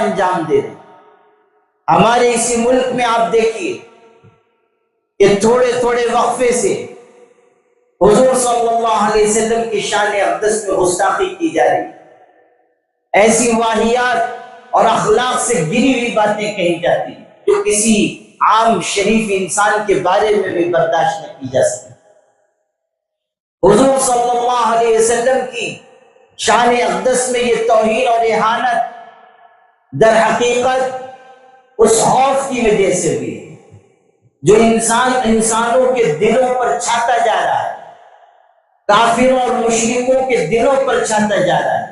انجام دے رہے ہیں۔ ہمارے اسی ملک میں آپ دیکھیے کہ تھوڑے تھوڑے وقفے سے حضور صلی اللہ علیہ وسلم کی شان اقدس میں گستاخی کی جا رہی ہے، ایسی واہیات اور اخلاق سے گری ہوئی باتیں کہی جاتی ہیں جو کسی عام شریف انسان کے بارے میں بھی برداشت نہ کی جا سکتی۔ حضور صلی اللہ علیہ وسلم کی شان اقدس میں یہ توہین اور اہانت در حقیقت اس خوف کی وجہ سے بھی ہے جو انسانوں کے دلوں پر چھاتا جا رہا ہے، کافروں اور مشرکوں کے دلوں پر چھاتا جا رہا ہے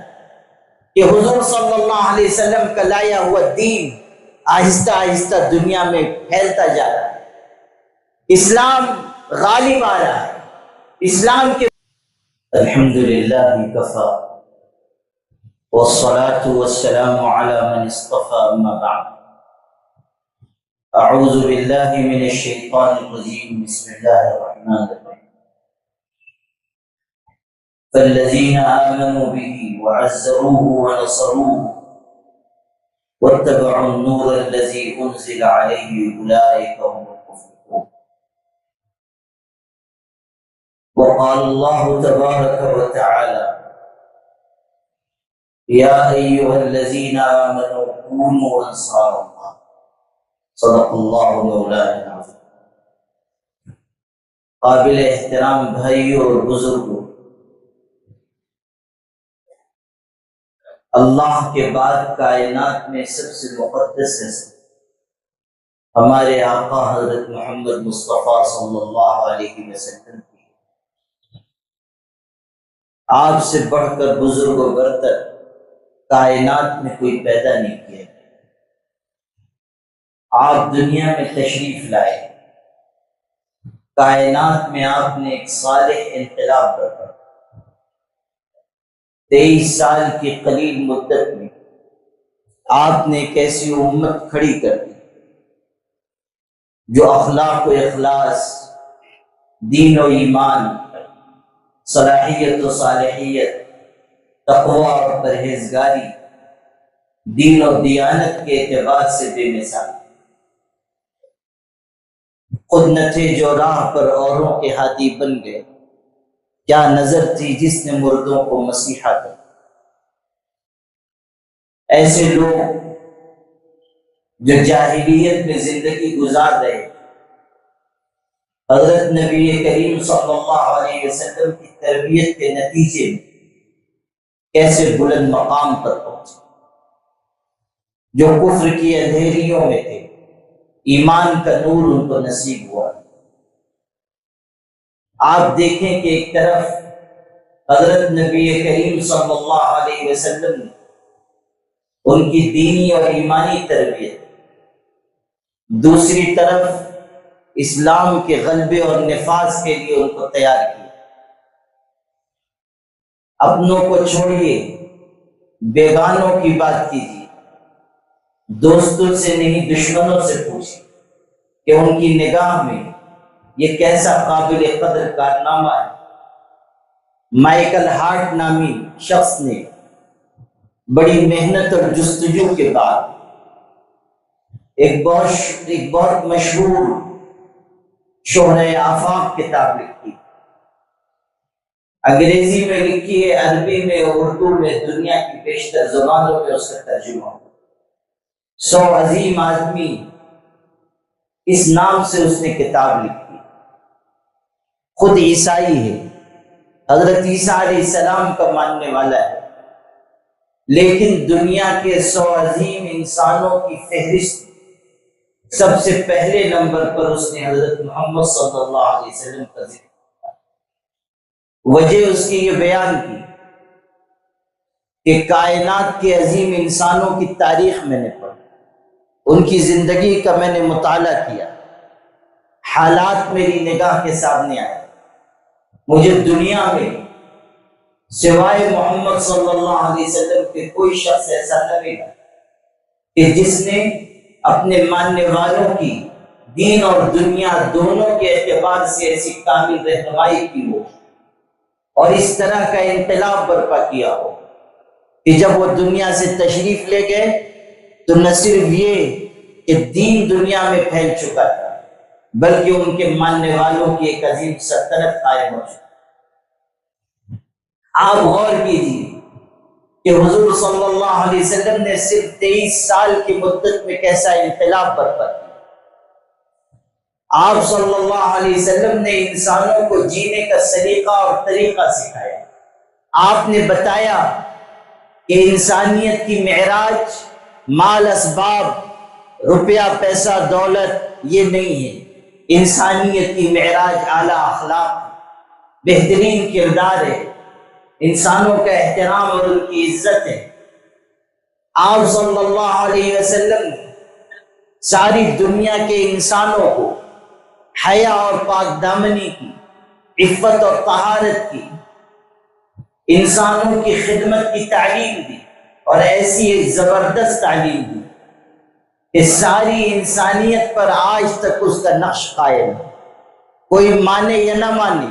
کہ حضور صلی اللہ علیہ وسلم کا لایا ہوا دین آہستہ آہستہ دنیا میں پھیلتا جا رہا ہے، اسلام غالب آ رہا ہے، اسلام کے الحمدللہ کفا والصلاة والسلام على من اصطفى اما بعد اعوذ باللہ من الشیطان الرجیم بسم اللہ الرحمن الرحیم فالذین آمنوا به وعزروه ونصروه واتبعوا النور الذي انزل عليه اولئک هم المفلحون وقال الله تبارك وتعالى یا ایھا الذین آمنوا کونوا انصار اللہ صدق اللہ مولانا العظیم۔ قابل احترام بھائیوں اور بزرگوں، اللہ کے بعد کائنات میں سب سے مقدس ہے ہمارے آقا حضرت محمد مصطفیٰ صلی اللہ علیہ وسلم کی۔ آپ سے بڑھ کر بزرگ و برتر کائنات میں کوئی پیدا نہیں کیا۔ آپ دنیا میں تشریف لائے، کائنات میں آپ نے ایک صالح انقلاب کرا۔ 23 سال کی قلیل مدت میں آپ نے ایک ایسی امت کھڑی کر دی جو اخلاق و اخلاص، دین و ایمان، صلاحیت و صالحیت، تقوی اور پرہیزگاری، دین و دیانت کے اعتبار سے بے مثال، خود نہ تھے جو راہ پر اوروں کے ہادی بن گئے، کیا نظر تھی جس نے مردوں کو مسیحا کر۔ ایسے لوگ جو جاہلیت میں زندگی گزار رہے، حضرت نبی کریم صلی اللہ علیہ وسلم کی تربیت کے نتیجے میں کیسے بلند مقام پر پہنچے، جو کفر کی اندھیریوں میں تھے ایمان کا نور ان کو نصیب ہوا۔ آپ دیکھیں کہ ایک طرف حضرت نبی کریم صلی اللہ علیہ وسلم نے ان کی دینی اور ایمانی تربیت، دوسری طرف اسلام کے غلبے اور نفاذ کے لیے ان کو تیار کیا۔ اپنوں کو چھوڑیے، بیگانوں کی بات کیجیے، دوستوں سے نہیں دشمنوں سے پوچھیں کہ ان کی نگاہ میں یہ کیسا قابل قدر کارنامہ ہے۔ مائیکل ہارٹ نامی شخص نے بڑی محنت اور جستجو کے بعد ایک بہت مشہور شہرۂ آفاق کتاب لکھی، انگریزی میں لکھی ہے، عربی میں، اردو میں، دنیا کی بیشتر زبانوں میں اس کا ترجمہ۔ 100 عظیم آدمی اس نام سے اس نے کتاب لکھی۔ خود عیسائی ہے، حضرت عیسیٰ علیہ السلام کا ماننے والا ہے، لیکن دنیا کے 100 عظیم انسانوں کی فہرست سب سے پہلے نمبر پر اس نے حضرت محمد صلی اللہ علیہ وسلم کا ذکر کیا۔ وجہ اس کی یہ بیان کی کہ کائنات کے عظیم انسانوں کی تاریخ میں نے پڑھی، ان کی زندگی کا میں نے مطالعہ کیا، حالات میری نگاہ کے سامنے آئے۔ مجھے دنیا میں سوائے محمد صلی اللہ علیہ وسلم کے کوئی شخص ایسا نہ ملا کہ جس نے اپنے ماننے والوں کی دین اور دنیا دونوں کے اعتبار سے ایسی کامل رہنمائی کی ہو اور اس طرح کا انقلاب برپا کیا ہو کہ جب وہ دنیا سے تشریف لے گئے تو نہ صرف یہ کہ دین دنیا میں پھیل چکا تھا بلکہ ان کے ماننے والوں کی ایک عظیم سلطنت قائم ہو چکی۔ آپ غور کیجیے کہ حضور صلی اللہ علیہ وسلم نے صرف 23 سال کی مدت میں کیسا انقلاب برپا کیا۔ آپ صلی اللہ علیہ وسلم نے انسانوں کو جینے کا سلیقہ اور طریقہ سکھایا۔ آپ نے بتایا کہ انسانیت کی معراج مال اسباب روپیہ پیسہ دولت یہ نہیں ہے، انسانیت کی معراج اعلیٰ اخلاق بہترین کردار ہے، انسانوں کا احترام اور ان کی عزت ہے۔ آپ صلی اللہ علیہ وسلم ساری دنیا کے انسانوں کو حیا اور پاک دامنی کی، عفت اور طہارت کی، انسانوں کی خدمت کی تعلیم دی، اور ایسی ایک زبردست تعلیم دی کہ ساری انسانیت پر آج تک اس کا نقش قائم ہے۔ کوئی مانے یا نہ مانے،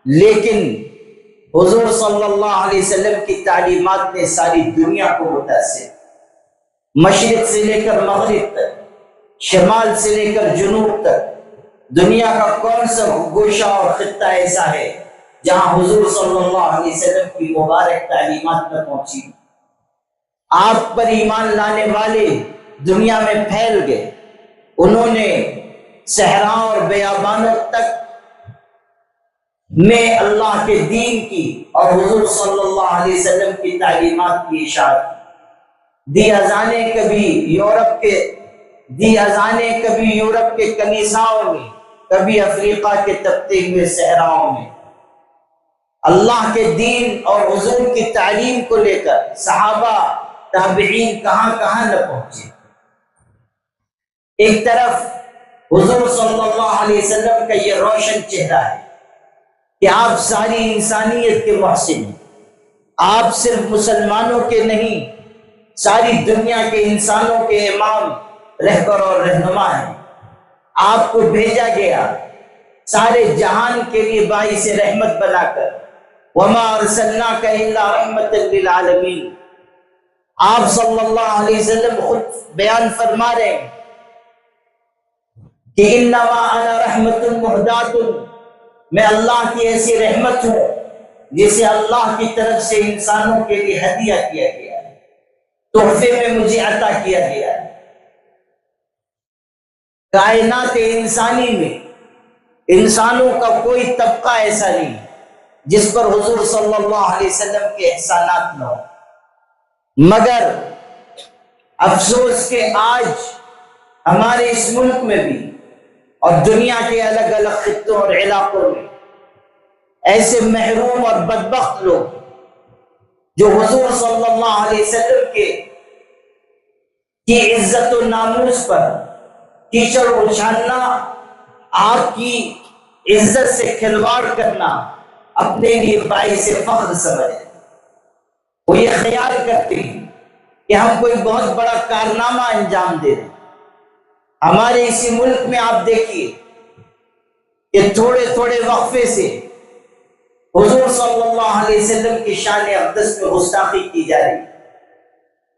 لیکن حضور صلی اللہ علیہ وسلم کی تعلیمات نے ساری دنیا کو متاثر، مشرق سے لے کر مغرب تک، شمال سے لے کر جنوب تک، دنیا کا کون سا گوشہ اور خطہ ایسا ہے جہاں حضور صلی اللہ علیہ وسلم کی مبارک تعلیمات نہ پہنچی۔ آپ پر ایمان لانے والے دنیا میں پھیل گئے، انہوں نے صحرا اور بیابانوں تک میں اللہ کے دین کی اور حضور صلی اللہ علیہ وسلم کی تعلیمات کی اشاعت دی۔ اذانیں کبھی یورپ کے کنیساؤں میں، کبھی افریقہ کے تپتے ہوئے صحراؤں میں۔ اللہ کے دین اور حضور کی تعلیم کو لے کر صحابہ تابعین کہاں کہاں نہ پہنچے۔ ایک طرف حضور صلی اللہ علیہ وسلم کا یہ روشن چہرہ ہے کہ آپ ساری انسانیت کے محسن ہیں، آپ صرف مسلمانوں کے نہیں، ساری دنیا کے انسانوں کے امام، رہبر اور رہنما ہیں۔ آپ کو بھیجا گیا سارے جہان کے لیے باعث رحمت بنا کر، وما ارسلناک الا رحمۃ للعالمین۔ آپ صلی اللہ علیہ وسلم خود بیان فرما رہے ہیں کہ انما انا رحمت مہدات، میں اللہ کی ایسی رحمت ہوں جسے اللہ کی طرف سے انسانوں کے لیے ہدیہ کیا گیا ہے، تحفے میں مجھے عطا کیا گیا ہے۔ کائنات انسانی میں انسانوں کا کوئی طبقہ ایسا نہیں جس پر حضور صلی اللہ علیہ وسلم کے احسانات نہ ہو، مگر افسوس کہ آج ہمارے اس ملک میں بھی اور دنیا کے الگ الگ خطوں اور علاقوں میں ایسے محروم اور بدبخت لوگ جو حضور صلی اللہ علیہ وسلم کی عزت و ناموس پر کیچڑ اچھالنا، آپ کی عزت سے کھلواڑ کرنا اپنے لیے باعث فخر سمجھے۔ وہ یہ خیال کرتے ہیں کہ ہم کوئی بہت بڑا کارنامہ انجام دے رہے ہیں۔ ہمارے اسی ملک میں آپ دیکھیے کہ تھوڑے تھوڑے وقفے سے حضور صلی اللہ علیہ وسلم کی شان اقدس میں گستاخی کی جا رہی ہے،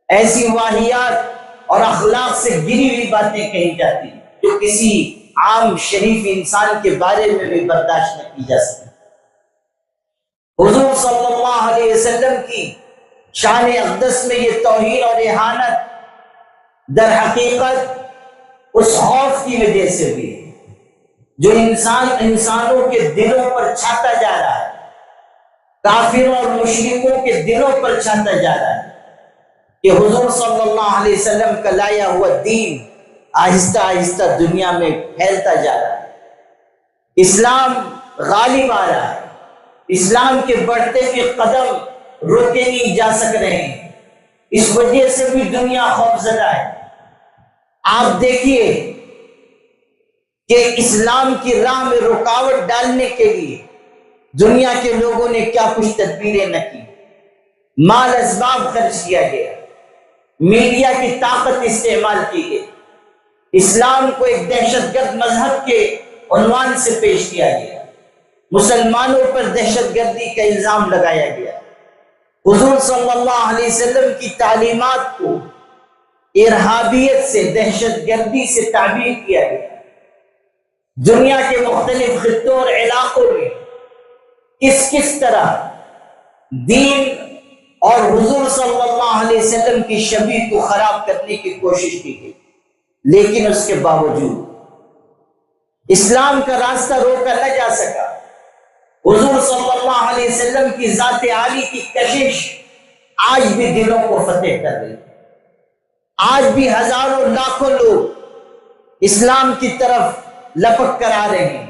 ایسی واہیات اور اخلاق سے گری ہوئی باتیں کہی جاتی ہیں جو کسی عام شریف انسان کے بارے میں بھی برداشت نہ کی جا سکتی۔ حضور صلی اللہ علیہ وسلم کی شان اقدس میں یہ توہین اور اہانت در حقیقت اس خوف کی وجہ سے بھی ہے جو انسانوں کے دلوں پر چھاتا جا رہا ہے، کافروں اور مشرکوں کے دلوں پر چھاتا جا رہا ہے کہ حضور صلی اللہ علیہ وسلم کا لایا ہوا دین آہستہ آہستہ دنیا میں پھیلتا جا رہا ہے، اسلام غالب آ رہا ہے، اسلام کے بڑھتے ہوئے قدم روکے نہیں جا سک رہے ہیں، اس وجہ سے بھی دنیا خوفزدہ ہے۔ آپ دیکھیے کہ اسلام کی راہ میں رکاوٹ ڈالنے کے لیے دنیا کے لوگوں نے کیا کچھ تدبیریں نہ کی، مال اسباب خرچ کیا گیا، میڈیا کی طاقت استعمال کی گئی، اسلام کو ایک دہشت گرد مذہب کے عنوان سے پیش کیا گیا، مسلمانوں پر دہشت گردی کا الزام لگایا گیا۔ حضور صلی اللہ علیہ وسلم کی تعلیمات کو ارہابیت سے، دہشت گردی سے تعبیر کیا گیا۔ دنیا کے مختلف خطوں اور علاقوں میں کس طرح دین اور حضور صلی اللہ علیہ وسلم کی شبیہ کو خراب کرنے کی کوشش کی گئی، لیکن اس کے باوجود اسلام کا راستہ روکا نہ جا سکا۔ حضور صلی اللہ علیہ وسلم کی ذات عالی کی کشش آج بھی دلوں کو فتح کر رہی ہے۔ آج بھی ہزاروں لاکھوں لوگ اسلام کی طرف لپک کر آ رہے ہیں۔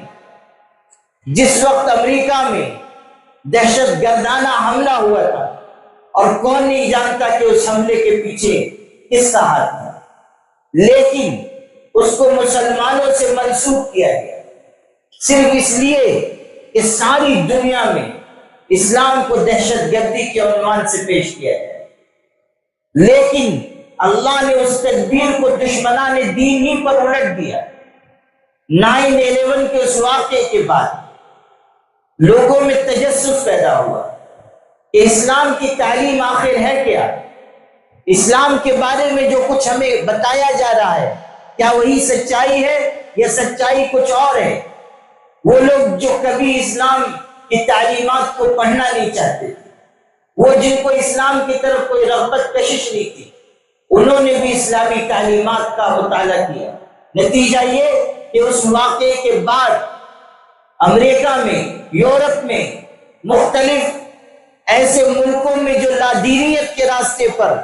جس وقت امریکہ میں دہشت گردانہ حملہ ہوا تھا، اور کون نہیں جانتا کہ اس حملے کے پیچھے کس کا ہاتھ تھا، لیکن اس کو مسلمانوں سے منسوب کیا گیا صرف اس لیے کہ ساری دنیا میں اسلام کو دہشت گردی کے عنوان سے پیش کیا گیا۔ لیکن اللہ نے اس تدبیر کو دشمنان دین ہی پر الٹ دیا۔ 9/11 کے اس واقعے کے بعد لوگوں میں تجسس پیدا ہوا کہ اسلام کی تعلیم آخر ہے کیا؟ اسلام کے بارے میں جو کچھ ہمیں بتایا جا رہا ہے، کیا وہی سچائی ہے یا سچائی کچھ اور ہے؟ وہ لوگ جو کبھی اسلام کی تعلیمات کو پڑھنا نہیں چاہتے تھے، وہ جن کو اسلام کی طرف کوئی رغبت کشش نہیں تھی، انہوں نے بھی اسلامی تعلیمات کا مطالعہ کیا۔ نتیجہ یہ کہ اس واقعے کے بعد امریکہ میں، یورپ میں، مختلف ایسے ملکوں میں جو لادینیت کے راستے پر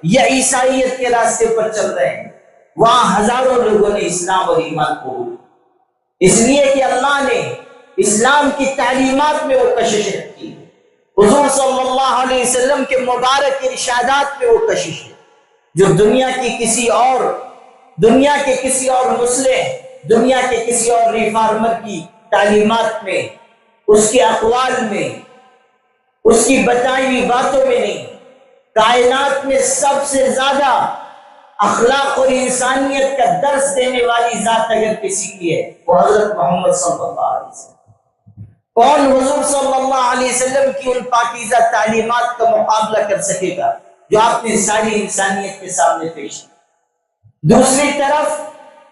یا عیسائیت کے راستے پر چل رہے ہیں، وہاں ہزاروں لوگوں نے اسلام اور ایمان قبول کیا، اس لیے کہ اللہ نے اسلام کی تعلیمات میں وہ کشش رکھی ہے، حضور صلی اللہ علیہ وسلم کے مبارک ارشادات میں وہ کشش ہے جو دنیا کے کسی اور مسلم، دنیا کے کسی اور ریفارمر کی تعلیمات میں، اس کے اقوال میں، اس کی بتائی ہوئی باتوں میں نہیں۔ کائنات میں سب سے زیادہ اخلاق اور انسانیت کا درس دینے والی ذات اگر کسی کی ہے، وہ حضرت محمد صلی اللہ علیہ وسلم۔ کون حضور صلی اللہ علیہ وسلم کی ان پاکیزہ تعلیمات کا مقابلہ کر سکے گا جو آپ نے ساری انسانیت کے سامنے پیش کی؟ دوسری طرف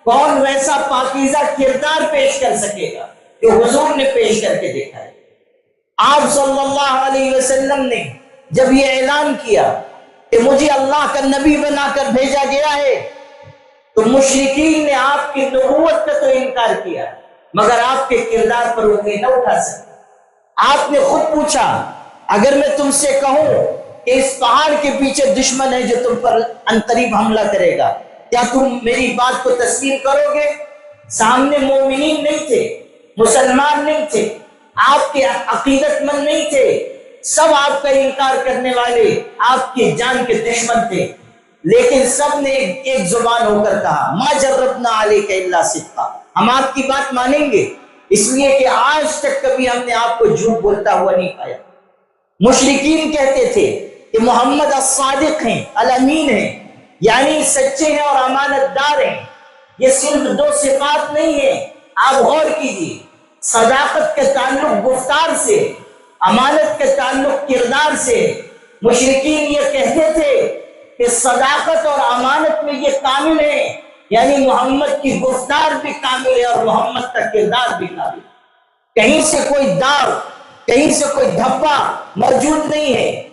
کون ویسا پاکیزہ کردار پیش کر سکے گا جو حضور نے پیش کر کے دیکھا ہے؟ آپ صلی اللہ علیہ وسلم نے جب یہ اعلان کیا کہ مجھے اللہ کا نبی بنا کر بھیجا گیا ہے، تو مشرکین نے آپ کی نبوت کا تو انکار کیا، مگر آپ کے کردار پر انگلی نہ اٹھا سکے۔ آپ نے خود پوچھا، اگر میں تم سے کہوں کہ اس پہاڑ کے پیچھے دشمن ہے جو تم پر عنقریب حملہ کرے گا، کیا تم میری بات کو تسلیم کرو گے؟ سامنے مومنین نہیں تھے، مسلمان نہیں تھے، آپ کے عقیدت مند نہیں تھے، سب آپ کا انکار کرنے والے آپ کی جان کے دشمن تھے، لیکن سب نے ایک زبان ہو کر کہا، ما جربنا علیک الا صدقا، ہم آپ کی بات مانیں گے، اس لیے کہ آج تک کبھی ہم نے آپ کو جھوٹ بولتا ہوا نہیں پایا۔ مشرکین کہتے تھے کہ محمد الصادق ہیں، الامین ہیں، یعنی سچے ہیں اور امانت دار ہیں۔ یہ صرف دو صفات نہیں ہیں، آپ غور کیجیے، صداقت کا تعلق گفتار سے، امانت کا تعلق کردار سے۔ مشرکین یہ کہتے تھے کہ صداقت اور امانت میں یہ کامل ہے، یعنی محمد کی گفتار بھی کامل ہے اور محمد کا کردار بھی کامل ہے، کہیں سے کوئی داغ، کہیں سے کوئی دھبا موجود نہیں ہے،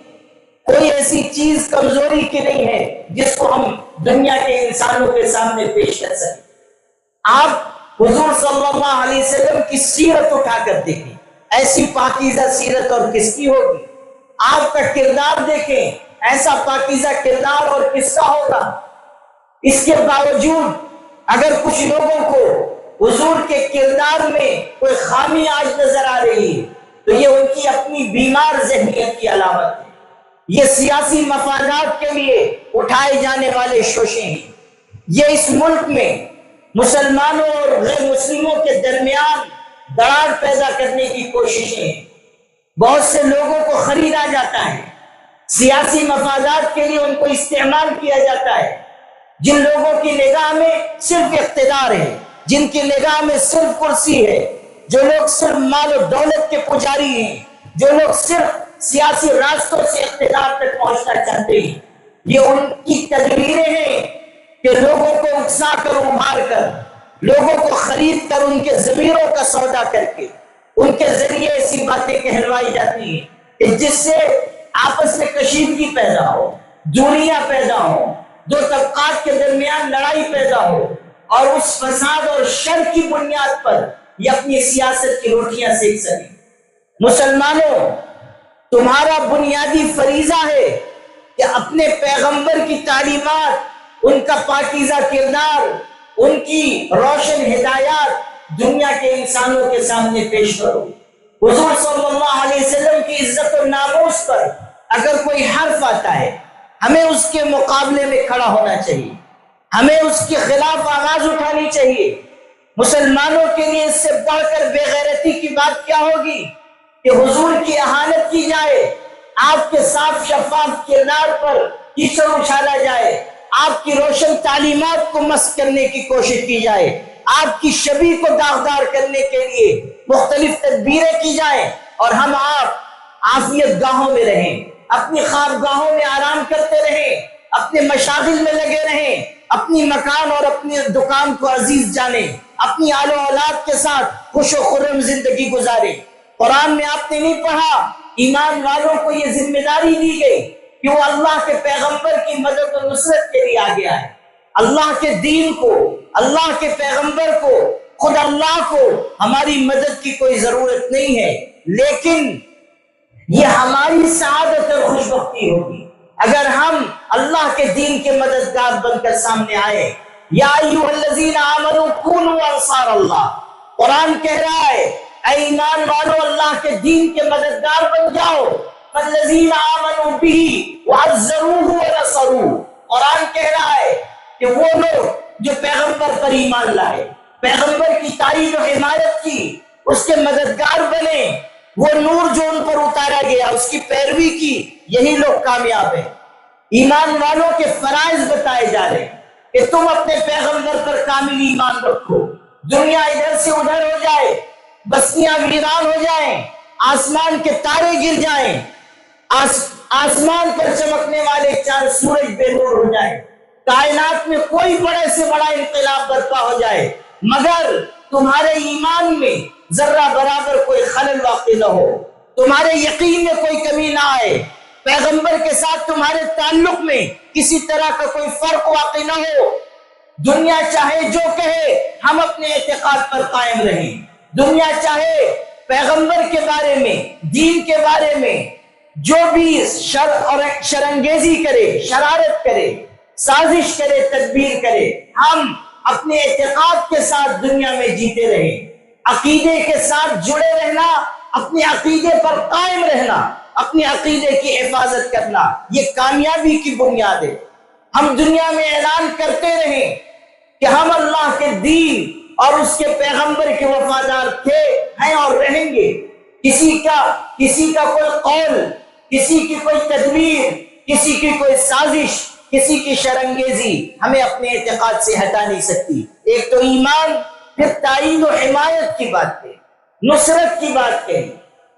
کوئی ایسی چیز کمزوری کی نہیں ہے جس کو ہم دنیا کے انسانوں کے سامنے پیش کر سکیں۔ آپ حضور صلی اللہ علیہ وسلم کی سیرت اٹھا کر دیکھیں، ایسی پاکیزہ سیرت اور کس کی ہوگی؟ آپ کا کردار دیکھیں، ایسا پاکیزہ کردار اور کس کا ہوگا؟ اس کے باوجود اگر کچھ لوگوں کو حضور کے کردار میں کوئی خامی آج نظر آ رہی ہے تو یہ ان کی اپنی بیمار ذہنیت کی علامت ہے، یہ سیاسی مفادات کے لیے اٹھائے جانے والے شوشے ہیں، یہ اس ملک میں مسلمانوں اور غیر مسلموں کے درمیان دراڑ پیدا کرنے کی کوششیں ہیں۔ بہت سے لوگوں کو خریدا جاتا ہے، سیاسی مفادات کے لیے ان کو استعمال کیا جاتا ہے۔ جن لوگوں کی نگاہ میں صرف اقتدار ہے، جن کی نگاہ میں صرف کرسی ہے، جو لوگ صرف مال و دولت کے پجاری ہیں، جو لوگ صرف سیاسی راستوں سے اقتدار تک پہنچنا چاہتے ہیں، یہ ان کی تدبیریں ہیں کہ لوگوں کو اکسا کر ابھار کر، لوگوں کو خرید کر ان کے ضمیروں کا سودا کر کے ان کے ذریعے ایسی باتیں کہلوائی جاتی ہیں کہ جس سے آپس میں کشیدگی پیدا ہو، دوریاں پیدا ہو، دو طبقات کے درمیان لڑائی پیدا ہو، اور اس فساد اور شر کی بنیاد پر یہ اپنی سیاست کی روٹیاں سیک سکیں۔ مسلمانوں، تمہارا بنیادی فریضہ ہے کہ اپنے پیغمبر کی تعلیمات، ان کا پاکیزہ کردار، ان کی روشن ہدایات دنیا کے انسانوں کے سامنے پیش کرو۔ حضور صلی اللہ علیہ وسلم کی عزت و ناموس پر اگر کوئی حرف آتا ہے، ہمیں اس کے مقابلے میں کھڑا ہونا چاہیے، ہمیں اس کے خلاف آواز اٹھانی چاہیے۔ مسلمانوں کے لیے اس سے بڑھ کر بے غیرتی کی بات کیا ہوگی کہ حضور کی اہانت کی جائے، آپ کے صاف شفاف کردار پر کیچڑ اچھالا جائے، آپ کی روشن تعلیمات کو مسخ کرنے کی کوشش کی جائے، آپ کی شبیہ کو داغدار کرنے کے لیے مختلف تدبیریں کی جائیں، اور ہم آپ عافیت گاہوں میں رہیں، اپنی خواب گاہوں میں آرام کرتے رہیں، اپنے مشاغل میں لگے رہیں، اپنی مکان اور اپنی دکان کو عزیز جانیں، اپنی آل و اولاد کے ساتھ خوش و خرم زندگی گزاریں۔ قرآن میں آپ نے نہیں پڑھا، ایمان والوں کو یہ ذمہ داری دی گئی کہ وہ اللہ کے پیغمبر کی مدد و نصرت کے لیے آگے آئے، اللہ کے دین کو، اللہ کے پیغمبر کو، خود اللہ کو ہماری مدد کی کوئی ضرورت نہیں ہے، لیکن یہ ہماری سعادت اور خوشبختی ہوگی اگر ہم اللہ کے دین کے مددگار بن کر سامنے آئے۔ یا ایھا الذین آمنوا کونوا انصار اللہ، قرآن کہہ رہا ہے اے ایمان والو اللہ کے دین کے مددگار بن جاؤ۔ فالذین آمنوا بہ وعزروہ ونصروہ، قرآن کہہ رہا ہے کہ وہ لوگ جو پیغمبر پر ایمان لائے، پیغمبر کی تائید و حمایت کی، اس کے مددگار بنے، وہ نور جو ان پر اتارا گیا اس کی پیروی کی، یہی لوگ کامیاب ہیں۔ ایمان والوں کے فرائض بتائے جا رہے ہیں کہ تم اپنے پیغمبر پر کامل ایمان رکھو، دنیا ادھر سے ادھر ہو جائے، بستیاں ویران ہو جائیں، آسمان کے تارے گر جائیں، آسمان پر چمکنے والے چاند سورج بے نور ہو جائیں، کائنات میں کوئی بڑے سے بڑا انقلاب برپا ہو جائے، مگر تمہارے ایمان میں ذرہ برابر کوئی خلل واقع نہ ہو، تمہارے یقین میں کوئی کمی نہ آئے، پیغمبر کے ساتھ تمہارے تعلق میں کسی طرح کا کوئی فرق واقع نہ ہو، دنیا چاہے جو کہے ہم اپنے اعتقاد پر قائم رہیں، دنیا چاہے پیغمبر کے بارے میں، دین کے بارے میں جو بھی شر اور شرانگیزی کرے، شرارت کرے، سازش کرے، تدبیر کرے، ہم اپنے اعتقاد کے ساتھ دنیا میں جیتے رہیں، عقیدے کے ساتھ جڑے رہنا، اپنے عقیدے پر قائم رہنا، اپنے عقیدے کی حفاظت کرنا، یہ کامیابی کی بنیاد ہے۔ ہم دنیا میں اعلان کرتے رہیں کہ ہم اللہ کے دین اور اس کے پیغمبر کے وفادار تھے، ہیں اور رہیں گے۔ کسی کا کوئی قول، کسی کی کوئی تدبیر، کسی کی کوئی سازش، کسی کی شرانگیزی ہمیں اپنے اعتقاد سے ہٹا نہیں سکتی۔ ایک تو ایمان، پھر تائید و حمایت کی بات کہی، نصرت کی بات کہی،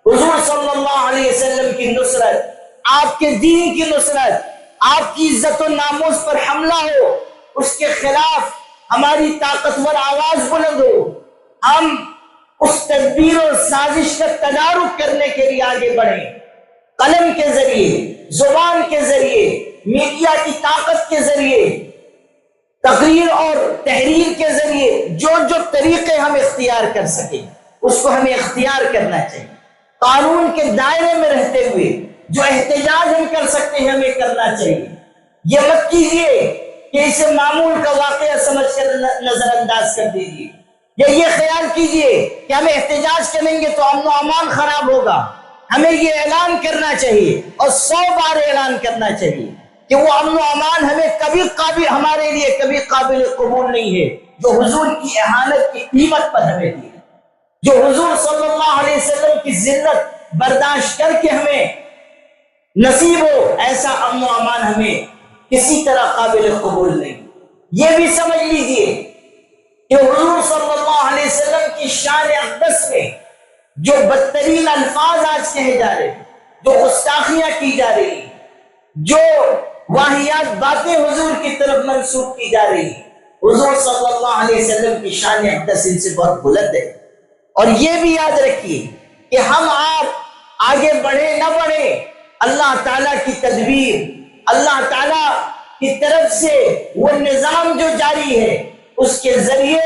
حضور صلی اللہ علیہ وسلم کی نصرت، آپ کے دین کی نصرت، آپ کی عزت و ناموس پر حملہ ہو، اس کے خلاف ہماری طاقتور آواز بلند ہو، ہم اس تدبیر و سازش کا تدارک کرنے کے لیے آگے بڑھیں، قلم کے ذریعے، زبان کے ذریعے، میڈیا کی طاقت کے ذریعے، تقریر اور تحریر کے ذریعے جو طریقے ہم اختیار کر سکیں اس کو ہمیں اختیار کرنا چاہیے۔ قانون کے دائرے میں رہتے ہوئے جو احتجاج ہم کر سکتے ہیں ہمیں کرنا چاہیے۔ یہ مت کیجیے کہ اسے معمول کا واقعہ سمجھ کر نظر انداز کر دیجیے، یا یہ خیال کیجیے کہ ہم احتجاج کریں گے تو امن و امان خراب ہوگا۔ ہمیں یہ اعلان کرنا چاہیے اور 100 بار اعلان کرنا چاہیے کہ وہ امن و امان ہمارے لیے کبھی قابل قبول نہیں ہے جو حضور کی اہانت کی قیمت پر ہمیں دی، جو حضور صلی اللہ علیہ وسلم کی ذلت برداشت کر کے ہمیں نصیب ہو، ایسا امن و امان ہمیں کسی طرح قابل قبول نہیں۔ یہ بھی سمجھ لیجئے کہ حضور صلی اللہ علیہ وسلم کی شان اقدس میں جو بدترین الفاظ آج کہے جا رہے ہیں، جو گستاخیاں کی جا رہی، جو واہیات باتیں حضور کی طرف منسوب کی جا رہی ہیں۔ حضور صلی اللہ علیہ وسلم کی شان اقدس ان سے بہت بلند ہے۔ اور یہ بھی یاد رکھیے کہ ہم آپ آگے بڑھے نہ بڑھے، اللہ تعالیٰ کی تدبیر، اللہ تعالیٰ کی طرف سے وہ نظام جو جاری ہے، اس کے ذریعے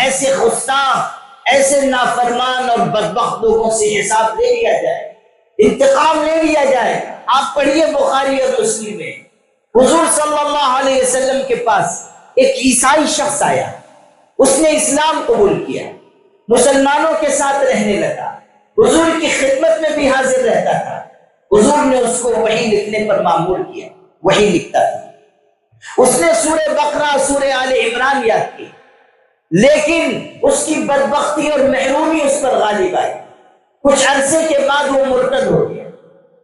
ایسے گستاخ، ایسے نافرمان اور بدبخت لوگوں سے حساب لے لیا جائے، انتقام لے لیا جائے۔ آپ پڑھیے بخاری اور مسلم میں، حضور صلی اللہ علیہ وسلم کے پاس ایک عیسائی شخص آیا، اس نے اسلام قبول کیا، مسلمانوں کے ساتھ رہنے لگا، حضور کی خدمت میں بھی حاضر رہتا تھا۔ حضور نے اس کو وحی لکھنے پر معمور کیا، وحی لکھتا تھا۔ اس نے سورہ بقرہ، سورہ آل عمران یاد کی، لیکن اس کی بدبختی اور محرومی اس پر غالب آئی۔ کچھ عرصے کے بعد وہ مرتد ہو گیا،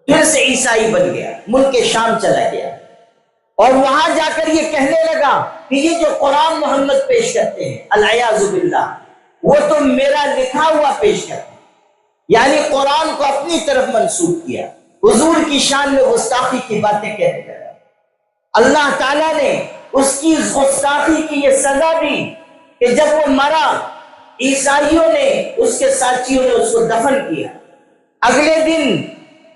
پھر سے عیسائی بن گیا، ملک شام چلا گیا، اور وہاں جا کر یہ کہنے لگا کہ یہ جو قرآن محمد پیش کرتے ہیں العیاذ باللہ، وہ تو میرا لکھا ہوا پیش کرتے ہیں، یعنی قرآن کو اپنی طرف منسوب کیا، حضور کی شان میں گستاخی کی باتیں کہنے لگا۔ اللہ تعالیٰ نے اس کی گستاخی کی یہ سزا دی کہ جب وہ مرا، عیسائیوں نے، اس کے ساتھیوں نے اس کو دفن کیا، اگلے دن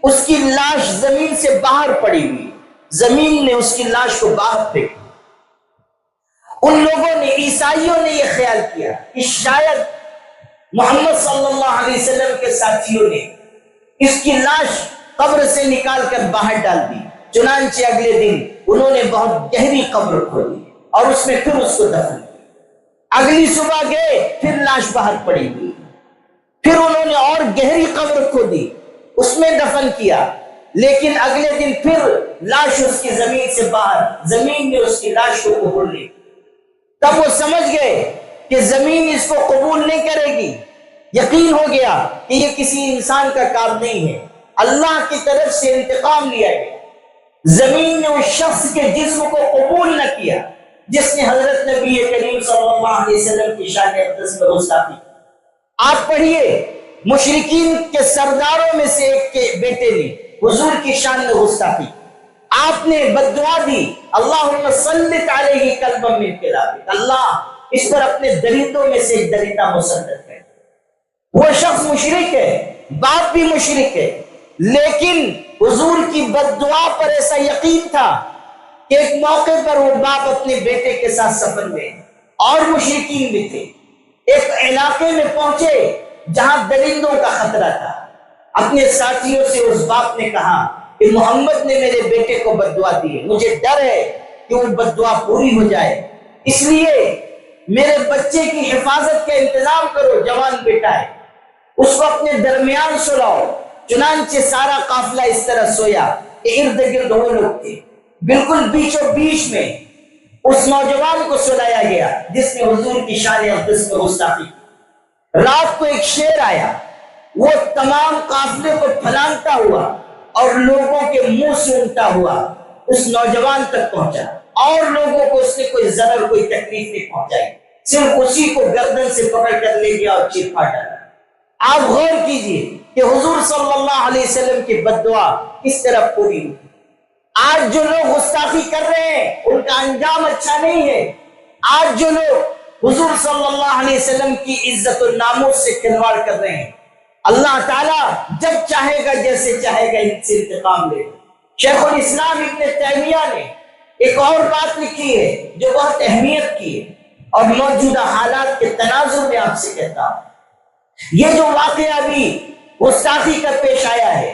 اس کی لاش زمین سے باہر پڑی ہوئی، زمین نے اس کی لاش کو باہر پھینک۔ ان لوگوں نے، عیسائیوں نے یہ خیال کیا کہ شاید محمد صلی اللہ علیہ وسلم کے ساتھیوں نے اس کی لاش قبر سے نکال کر باہر ڈال دی، چنانچہ اگلے دن انہوں نے بہت گہری قبر کھودی اور اس میں پھر اس کو دفن کیا۔ اگلی صبح گئے، پھر لاش باہر پڑی ہوئی، پھر انہوں نے اور گہری قبر کھودی، اس میں دفن کیا، لیکن اگلے دن پھر لاش اس کی زمین سے باہر، زمین نے اس کی لاش کو قبول نہیں۔ تب وہ سمجھ گئے کہ زمین اس کو قبول نہیں کرے گی، یقین ہو گیا کہ یہ کسی انسان کا کام نہیں ہے، اللہ کی طرف سے انتقام لیا گیا۔ زمین نے اس شخص کے جسم کو قبول نہ کیا جس نے حضرت نبی کریم صلی اللہ علیہ وسلم کی شان اقدس میں گستاخی۔ آپ پڑھیے، مشرکین کے سرداروں میں سے ایک کے بیٹے نے حضور کی شان میں گستاخی، آپ نے بد دعا دی، اللہم سلط علیہ کلبا من کلابک، اللہ اس پر اپنے درندوں میں سے ایک درندہ مسلط کر۔ وہ شخص مشرک ہے، باپ بھی مشرک ہے، لیکن حضور کی بد دعا پر ایسا یقین تھا کہ ایک موقع پر وہ باپ اپنے بیٹے کے ساتھ سفر میں، اور مشرکین بھی تھے، ایک علاقے میں پہنچے جہاں درندوں کا خطرہ تھا۔ اپنے ساتھیوں سے اس باپ نے کہا کہ محمد نے میرے بیٹے کو بد دعا دی ہے، مجھے ڈر ہے کہ وہ بد دعا پوری ہو جائے، اس لیے میرے بچے کی حفاظت کا انتظام کرو، جوان بیٹا ہے، اس کو اپنے درمیان سلاؤ۔ چنانچہ سارا قافلہ اس طرح سویا کہ ارد گرد وہ لوگ تھے، بالکل بیچوں بیچ میں اس نوجوان کو سلایا گیا جس نے حضور کی شان اقدس میں گستاخی کی۔ رات کو ایک شیر آیا، وہ تمام قافلے کو پھلانگتا ہوا اور لوگوں کے منہ سے اونگتا ہوا اس نوجوان تک پہنچا، اور لوگوں کو اس نے کوئی ضرر، کوئی تکلیف نہیں پہنچائی، صرف اسی کو گردن سے پکڑ کر لے گیا اور چیر پھاڑ ڈالا۔ آپ غور کیجئے کہ حضور صلی اللہ علیہ وسلم کی بد دعا کس طرح پوری ہوئی۔ آج جو لوگ گستاخی کر رہے ہیں ان کا انجام اچھا نہیں ہے۔ آج جو لوگ حضور صلی اللہ علیہ وسلم کی عزت و ناموس سے کھلواڑ کر رہے ہیں، اللہ تعالیٰ جب چاہے گا، جیسے چاہے گا، ان سے انتقام لے گا۔ شیخ الاسلام ابن تیمیہ نے ایک اور بات لکھی ہے جو بہت اہمیت کی ہے، اور موجودہ حالات کے تناظر میں آپ سے کہتا ہوں، یہ جو واقعہ بھی گستاخی کا پیش آیا ہے،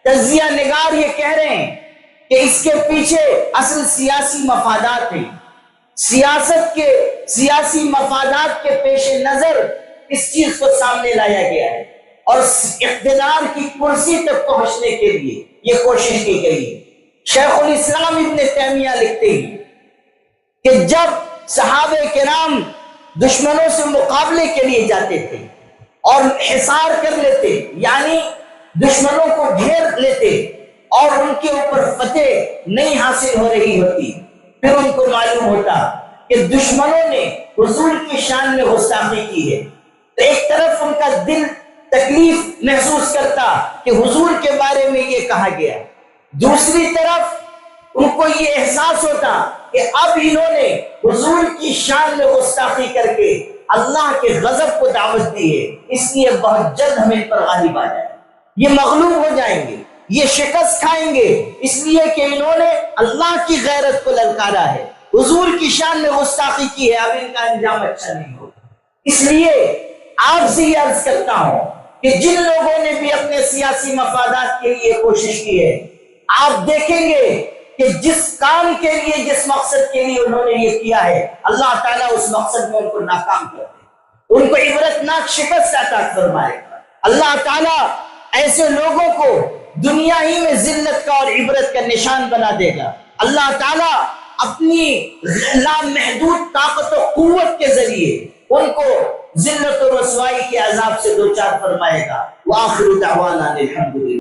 تجزیہ نگار یہ کہہ رہے ہیں کہ اس کے پیچھے اصل سیاسی مفادات ہیں، سیاسی مفادات کے پیش نظر اس چیز کو سامنے لایا گیا ہے، اور اقتدار کی کرسی تک پہنچنے کے لیے یہ کوشش کی گئی ہے۔ شیخ الاسلام ابن تیمیہ لکھتے ہیں کہ جب صحابہ کرام دشمنوں سے مقابلے کے لیے جاتے تھے اور حصار کر لیتے، یعنی دشمنوں کو گھیر لیتے اور ان کے اوپر فتح نہیں حاصل ہو رہی ہوتی، پھر ان کو معلوم ہوتا کہ دشمنوں نے حضور کی شان میں گستاخی کی ہے، تو ایک طرف ان کا دل تکلیف محسوس کرتا کہ حضور کے بارے میں یہ کہا گیا، دوسری طرف ان کو یہ احساس ہوتا کہ اب انہوں نے حضور کی شان میں گستاخی کر کے اللہ کے غضب کو دعوت دی ہے، اس لیے بہت جلد ہم ان پر غالب آ جائیں، یہ مغلوب ہو جائیں گے، یہ شکست کھائیں گے، اس لیے کہ انہوں نے اللہ کی غیرت کو للکارا ہے، حضور کی شان میں گستاخی کی ہے، اب ان کا انجام اچھا نہیں ہوگا۔ اس لیے آپ سے یہ عرض کرتا ہوں کہ جن لوگوں نے بھی اپنے سیاسی مفادات کے لیے کوشش کی ہے، آپ دیکھیں گے کہ جس کام کے لیے، جس مقصد کے لیے انہوں نے یہ کیا ہے، اللہ تعالیٰ اس مقصد میں ان کو ناکام کر دے، ان کو عبرتناک شکست عطا فرمائے گا۔ اللہ تعالیٰ ایسے لوگوں کو دنیا ہی میں ذلت کا اور عبرت کا نشان بنا دے گا۔ اللہ تعالیٰ اپنی لامحدود طاقت و قوت کے ذریعے ان کو ذلت و رسوائی کے عذاب سے دوچار فرمائے گا۔ وآخر دعوانا الحمدللہ۔